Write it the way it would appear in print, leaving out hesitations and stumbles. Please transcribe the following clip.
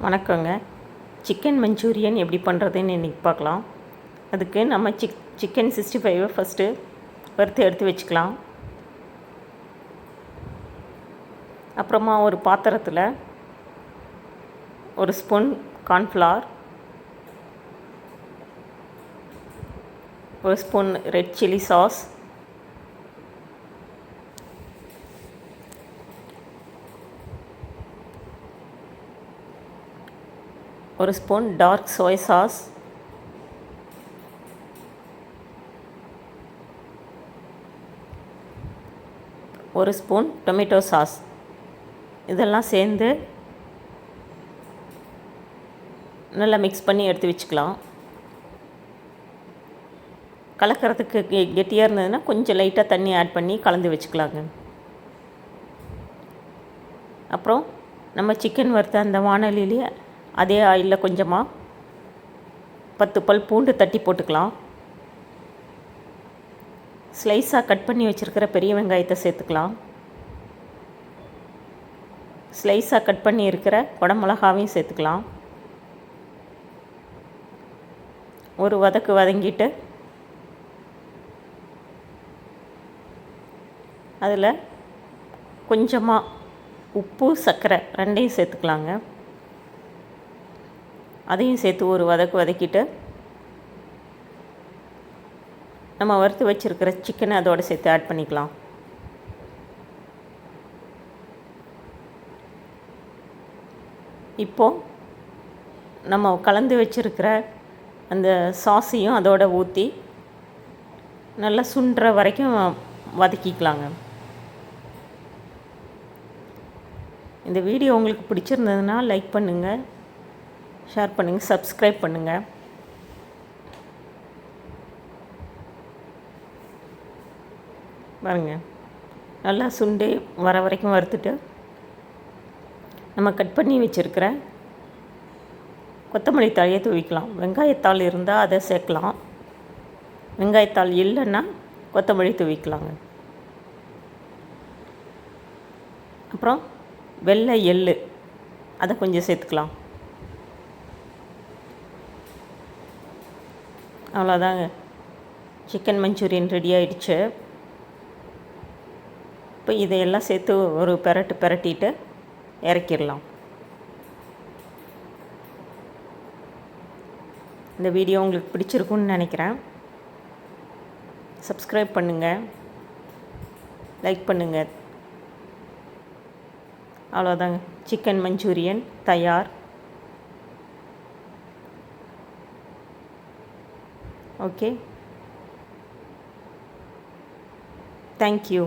வணக்கங்க. Chicken Manchurian எப்படி பண்ணுறதுன்னு இன்றைக்கி பார்க்கலாம். அதுக்கு நம்ம சிக்கன் 65 ஃபஸ்ட்டு வறுத்து எடுத்து வச்சுக்கலாம். அப்புறமா ஒரு பாத்திரத்தில் ஒரு ஸ்பூன் கார்ன்ஃப்ளவர், ஒரு ஸ்பூன் ரெட் சில்லி சாஸ், ஒரு ஸ்பூன் டார்க் சோயா சாஸ், ஒரு ஸ்பூன் டொமேட்டோ சாஸ், இதெல்லாம் சேர்ந்து நல்லா மிக்ஸ் பண்ணி எடுத்து வச்சுக்கலாம். கலக்கிறதுக்கு கெட்டியாக இருந்ததுன்னா கொஞ்சம் லைட்டாக தண்ணி ஆட் பண்ணி கலந்து வச்சுக்கலாங்க. அப்புறம் நம்ம சிக்கன் வறுத்த அந்த வாணலியிலே அதே ஆயிலில் கொஞ்சமாக 10 பல் பூண்டு தட்டி போட்டுக்கலாம். ஸ்லைஸாக கட் பண்ணி வச்சுருக்கிற பெரிய வெங்காயத்தை சேர்த்துக்கலாம். ஸ்லைஸாக கட் பண்ணி இருக்கிற குடமிளகாவையும் சேர்த்துக்கலாம். ஒரு வதக்கு வதங்கிட்டு அதில் கொஞ்சமாக உப்பு சர்க்கரை ரெண்டையும் சேர்த்துக்கலாங்க. அதையும் சேர்த்து ஒரு வதக்கு வதக்கிட்டு நம்ம வறுத்து வச்சுருக்கிற சிக்கனை அதோடு சேர்த்து ஆட் பண்ணிக்கலாம். இப்போது நம்ம கலந்து வச்சுருக்கிற அந்த சாஸையும் அதோடு ஊற்றி நல்லா சுண்டுற வரைக்கும் வதக்கிக்கலாங்க. இந்த வீடியோ உங்களுக்கு பிடிச்சிருந்ததுன்னா லைக் பண்ணுங்கள், ஷேர் பண்ணுங்கள், சப்ஸ்கிரைப் பண்ணுங்கள். பாருங்கள், நல்லா சுண்டி வர வரைக்கும் வறுத்துட்டு நம்ம கட் பண்ணி வச்சுருக்கிற கொத்தமல்லி தழையை தூவிக்கலாம். வெங்காயத்தாள் இருந்தால் அதை சேர்க்கலாம், வெங்காயத்தாள் இல்லைன்னா கொத்தமல்லி தூவிக்கலாங்க. அப்புறம் வெள்ளை எள்ளு அதை கொஞ்சம் சேர்த்துக்கலாம். அவ்வளோதாங்க, சிக்கன் மஞ்சூரியன் ரெடி ஆகிடுச்சு. இப்போ இதையெல்லாம் சேர்த்து ஒரு பிரட்டிட்டு இறக்கிடலாம். இந்த வீடியோ உங்களுக்கு பிடிச்சிருக்குன்னு நினைக்கிறேன். சப்ஸ்கிரைப் பண்ணுங்கள், லைக் பண்ணுங்கள். அவ்வளோதாங்க, சிக்கன் மஞ்சூரியன் தயார். Okay, thank you.